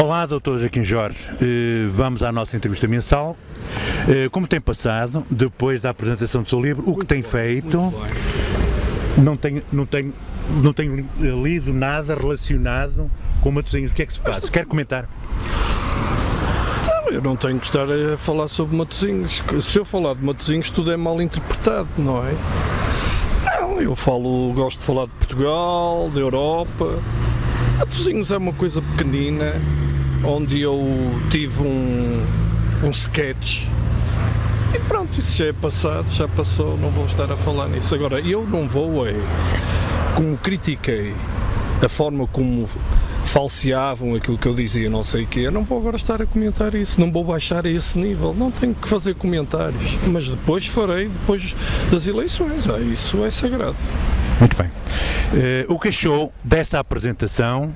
Olá, Dr. Joaquim Jorge. Vamos à nossa entrevista mensal. Como tem passado, depois da apresentação do seu livro, o que tem feito? Não tenho lido nada relacionado com Matosinhos. O que é que se passa? Quer comentar? Eu não tenho que estar a falar sobre Matosinhos. Se eu falar de Matosinhos, tudo é mal interpretado, não é? Não, gosto de falar de Portugal, da Europa. Matosinhos é uma coisa pequenina, onde eu tive um sketch. E pronto, isso já é passado, já passou, não vou estar a falar nisso. Agora, eu não vou, como critiquei a forma como falseavam aquilo que eu dizia, não sei o quê, eu não vou agora estar a comentar isso, não vou baixar a esse nível, não tenho que fazer comentários, mas depois farei, depois das eleições, isso é sagrado. Muito bem. O que achou desta apresentação?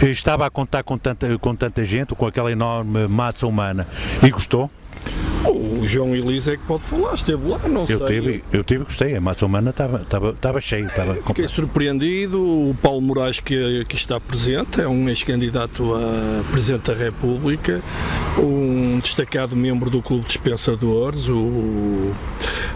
Estava a contar com tanta gente, com aquela enorme massa humana, e gostou? O João Elisa é que pode falar, esteve lá, não sei. Eu gostei, a massa humana estava cheia. Fiquei surpreendido. O Paulo Moraes, que aqui está presente, é um ex-candidato a Presidente da República, um destacado membro do Clube de Dispensadores, o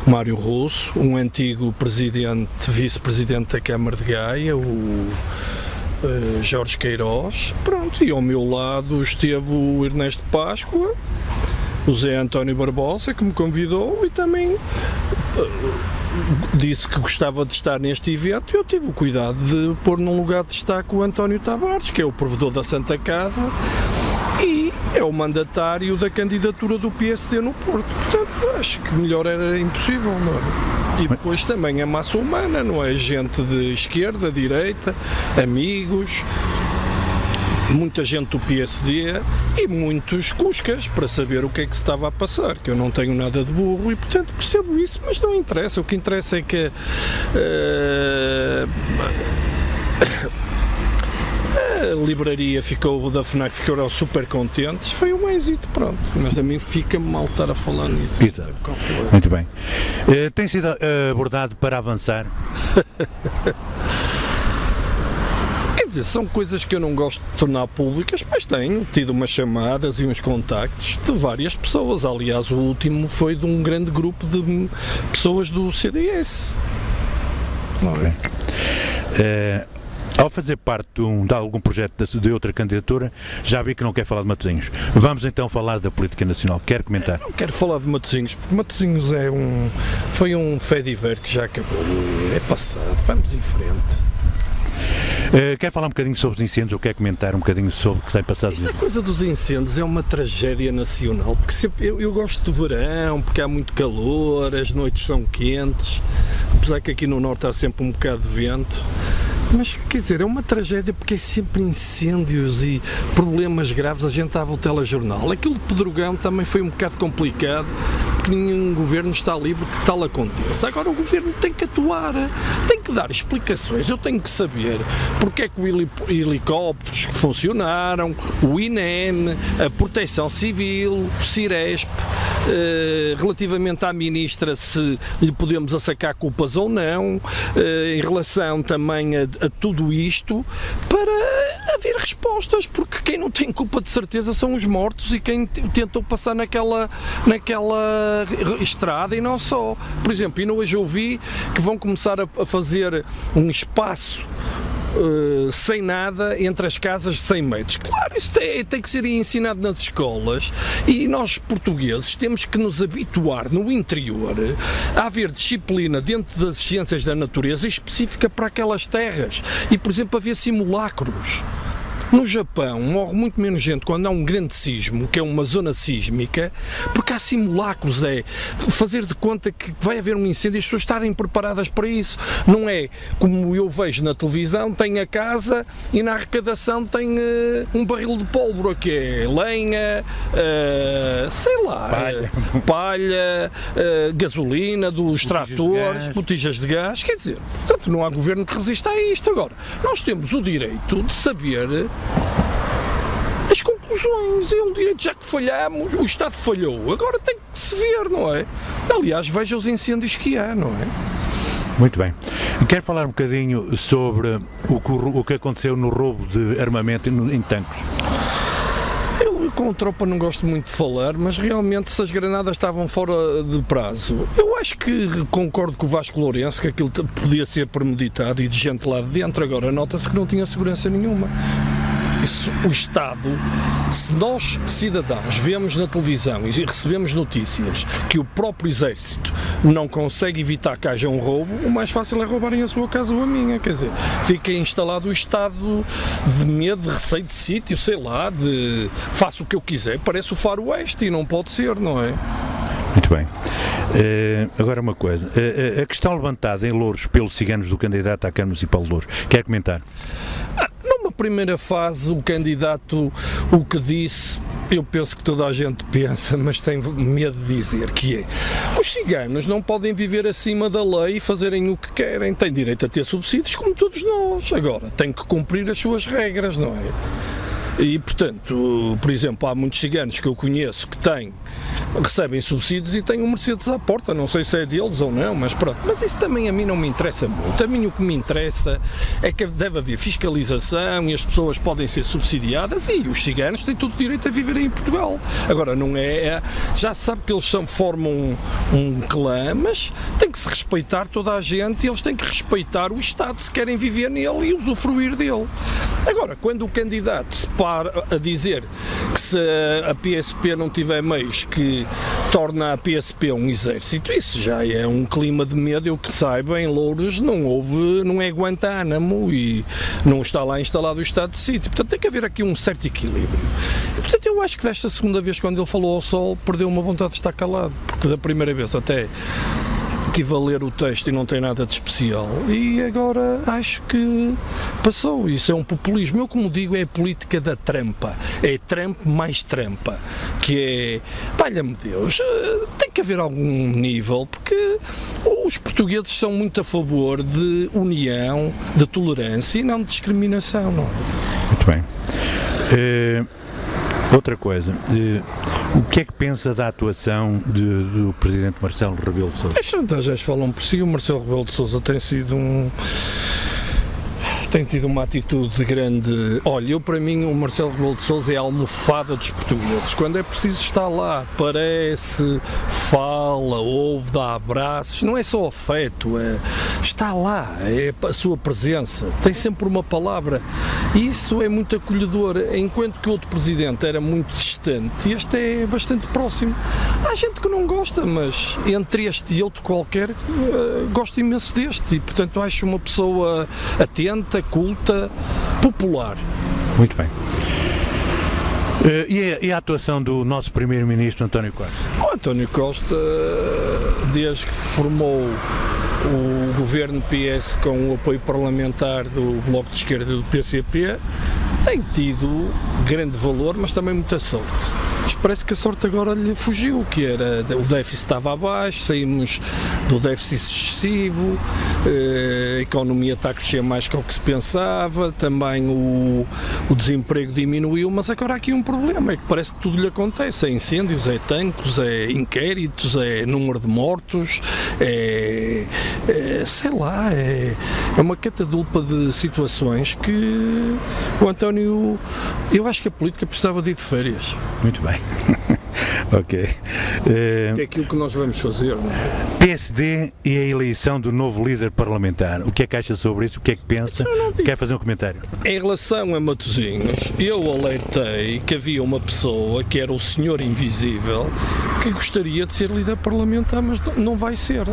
Mário Russo, um antigo vice-presidente da Câmara de Gaia, o Jorge Queiroz, pronto, e ao meu lado esteve o Ernesto Páscoa, o Zé António Barbosa, que me convidou e também disse que gostava de estar neste evento. Eu tive o cuidado de pôr num lugar de destaque o António Tavares, que é o provedor da Santa Casa e é o mandatário da candidatura do PSD no Porto. Portanto, acho que melhor era impossível, não é? E depois também a massa humana, não é? Gente de esquerda, direita, amigos, muita gente do PSD e muitos cuscas para saber o que é que se estava a passar, que eu não tenho nada de burro e portanto percebo isso, mas não interessa, o que interessa é que a livraria da FNAC ficaram super contentes, foi um êxito, pronto, mas a mim fica-me mal estar a falar nisso. Exato. Muito bem. Tem sido abordado para avançar? Quer dizer, são coisas que eu não gosto de tornar públicas, mas tenho tido umas chamadas e uns contactos de várias pessoas. Aliás, o último foi de um grande grupo de pessoas do CDS. Okay. Ao fazer parte de algum projeto de outra candidatura, já vi que não quer falar de Matosinhos. Vamos então falar da política nacional. Quer comentar? Não quero falar de Matosinhos, porque Matosinhos foi um fait divers que já acabou, é passado, vamos em frente. Quer falar um bocadinho sobre os incêndios ou quer comentar um bocadinho sobre o que tem passado? Esta coisa dos incêndios é uma tragédia nacional, porque eu gosto do verão, porque há muito calor, as noites são quentes, apesar que aqui no norte há sempre um bocado de vento. Mas, quer dizer, é uma tragédia porque é sempre incêndios e problemas graves. A gente dava o telejornal. Aquilo de Pedrogão também foi um bocado complicado, porque nenhum governo está livre que tal aconteça. Agora o governo tem que atuar, tem que dar explicações. Eu tenho que saber porque é que os helicópteros funcionaram, o INEM, a Proteção Civil, o Ciresp, relativamente à ministra, se lhe podemos assacar culpas ou não, em relação também a tudo isto, para haver respostas, porque quem não tem culpa de certeza são os mortos e quem tentou passar naquela estrada e não só. Por exemplo, ainda hoje ouvi que vão começar a fazer um espaço sem nada entre as casas de 100 metros. Claro, isso tem que ser ensinado nas escolas e nós portugueses temos que nos habituar no interior a haver disciplina dentro das ciências da natureza específica para aquelas terras e, por exemplo, haver simulacros. No Japão morre muito menos gente quando há um grande sismo, que é uma zona sísmica, porque há simulacros, fazer de conta que vai haver um incêndio e as pessoas estarem preparadas para isso. Não é como eu vejo na televisão, tem a casa e na arrecadação tem um barril de pólvora, que é lenha, sei lá, palha, gasolina dos tratores, botijas de gás, quer dizer, portanto não há governo que resista a isto. Agora, nós temos o direito de saber as conclusões, é um direito, já que falhamos, o Estado falhou, agora tem que se ver, não é? Aliás, veja os incêndios que há, não é? Muito bem. Quero falar um bocadinho sobre o que aconteceu no roubo de armamento em tanques. com a tropa não gosto muito de falar, mas realmente se as granadas estavam fora de prazo, eu acho que concordo com o Vasco Lourenço que aquilo podia ser premeditado e de gente lá de dentro. Agora nota-se que não tinha segurança nenhuma. Isso, o Estado, se nós, cidadãos, vemos na televisão e recebemos notícias que o próprio Exército não consegue evitar que haja um roubo, o mais fácil é roubarem a sua casa ou a minha, quer dizer, fica instalado o estado de medo, de receio de sítio, sei lá, de faço o que eu quiser, parece o faroeste e não pode ser, não é? Muito bem. Agora uma coisa, a questão levantada em Louros pelos ciganos do candidato à Câmara Municipal de Louros, quer comentar? Numa primeira fase, o candidato, o que disse, eu penso que toda a gente pensa, mas tem medo de dizer, que é, os ciganos não podem viver acima da lei e fazerem o que querem, têm direito a ter subsídios como todos nós, agora têm que cumprir as suas regras, não é? E, portanto, por exemplo, há muitos ciganos que eu conheço que recebem subsídios e têm um Mercedes à porta, não sei se é deles ou não, mas pronto. Mas isso também a mim não me interessa muito. A mim o que me interessa é que deve haver fiscalização e as pessoas podem ser subsidiadas e os ciganos têm todo o direito a viver em Portugal. Agora, não já se sabe que eles formam um clã, mas tem que se respeitar toda a gente e eles têm que respeitar o Estado se querem viver nele e usufruir dele. Agora, quando o candidato se para a dizer que se a PSP não tiver meios que torna a PSP um exército, isso já é um clima de medo. Eu que saiba, em Louros não é Guantánamo e não está lá instalado o estado de sítio, portanto tem que haver aqui um certo equilíbrio. E, portanto eu acho que desta segunda vez, quando ele falou ao sol, perdeu uma vontade de estar calado, porque da primeira vez até estive a ler o texto e não tem nada de especial, e agora acho que passou. Isso é um populismo. Eu, como digo, é a política da trampa, é Trump mais trampa, que é, valha-me Deus, tem que haver algum nível, porque os portugueses são muito a favor de união, de tolerância e não de discriminação, não é? Muito bem. Outra coisa, o que é que pensa da atuação do Presidente Marcelo Rebelo de Sousa? As chantagens falam por si. O Marcelo Rebelo de Sousa tem tido uma atitude de grande... Olha, para mim o Marcelo Rebelo de Sousa é a almofada dos portugueses. Quando é preciso estar lá, aparece, fala, ouve, dá abraços, não é só afeto, está lá, é a sua presença, tem sempre uma palavra. E isso é muito acolhedor, enquanto que o outro presidente era muito distante, este é bastante próximo. Há gente que não gosta, mas entre este e outro qualquer, gosto imenso deste e, portanto, acho uma pessoa atenta, culta, popular. Muito bem. E a atuação do nosso Primeiro-Ministro António Costa? O António Costa, desde que formou o governo PS com o apoio parlamentar do Bloco de Esquerda e do PCP, tem tido grande valor, mas também muita sorte. Mas parece que a sorte agora lhe fugiu, que era o déficit estava abaixo, saímos do déficit excessivo, a economia está a crescer mais que o que se pensava, também o desemprego diminuiu, mas agora há aqui um problema, é que parece que tudo lhe acontece, é incêndios, é tanques, é inquéritos, é número de mortos, sei lá, é uma catadulpa de situações que o António, eu acho que a política precisava de ir de férias. Muito bem. Ok. É aquilo que nós vamos fazer, não é? PSD e a eleição do novo líder parlamentar. O que é que acha sobre isso? O que é que pensa? Quer fazer um comentário? Em relação a Matosinhos, eu alertei que havia uma pessoa, que era o Senhor Invisível, que gostaria de ser líder parlamentar, mas não vai ser.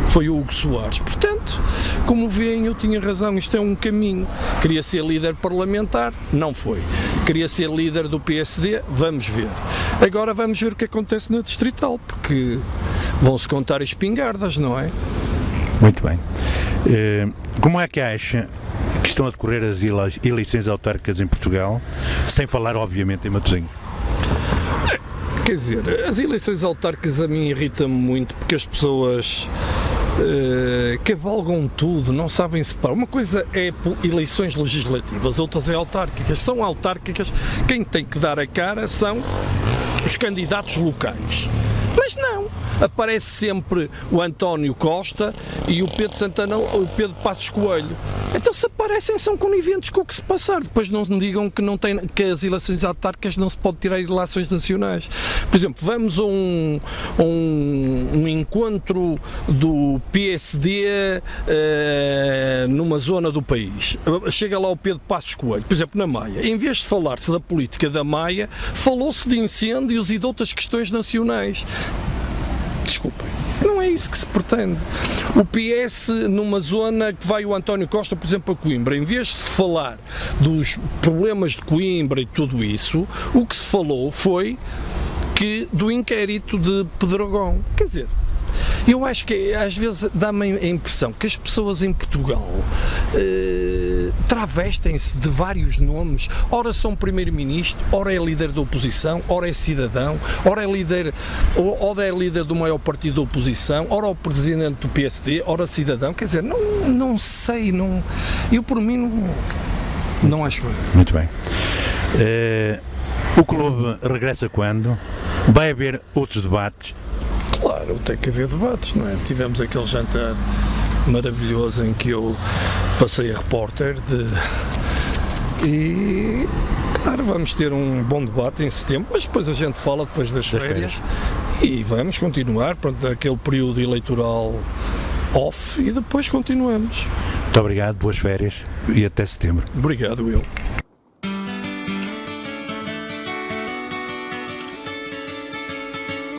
Foi o Hugo Soares. Portanto, como veem, eu tinha razão, isto é um caminho. Queria ser líder parlamentar, não foi. Queria ser líder do PSD, vamos ver. Agora vamos ver o que acontece na Distrital, porque vão-se contar espingardas, não é? Muito bem. Como é que acha que estão a decorrer as eleições autárquicas em Portugal, sem falar, obviamente, em Matosinhos? Quer dizer, as eleições autárquicas a mim irritam-me muito, porque as pessoas cavalgam tudo, não sabem separar. Uma coisa é eleições legislativas, outras é autárquicas. São autárquicas, quem tem que dar a cara são os candidatos locais. Mas não, aparece sempre o António Costa e o Pedro Santana, o Pedro Passos Coelho. Então se aparecem são coniventes com o que se passar. Depois não me digam que as eleições autárquicas não se pode tirar eleições nacionais. Por exemplo, vamos a um encontro do PSD numa zona do país. Chega lá o Pedro Passos Coelho, por exemplo, na Maia. Em vez de falar-se da política da Maia, falou-se de incêndios e de outras questões nacionais. Desculpem, não é isso que se pretende. O PS, numa zona que vai o António Costa, por exemplo, a Coimbra, em vez de se falar dos problemas de Coimbra e tudo isso, o que se falou foi do inquérito de Pedrógão. Quer dizer, eu acho que às vezes dá-me a impressão que as pessoas em Portugal travestem-se de vários nomes. Ora são primeiro-ministro, ora é líder da oposição, ora é cidadão, ora é líder do maior partido da oposição, ora o presidente do PSD, ora cidadão. Quer dizer, não sei, eu por mim não acho bem. Muito bem. O clube regressa quando? Vai haver outros debates? Claro, tem que haver debates, não é? Tivemos aquele jantar maravilhoso em que eu passei a repórter e claro, vamos ter um bom debate em setembro, mas depois a gente fala depois das férias e vamos continuar, pronto, aquele período eleitoral off e depois continuamos. Muito obrigado, boas férias e até setembro. Obrigado, Will.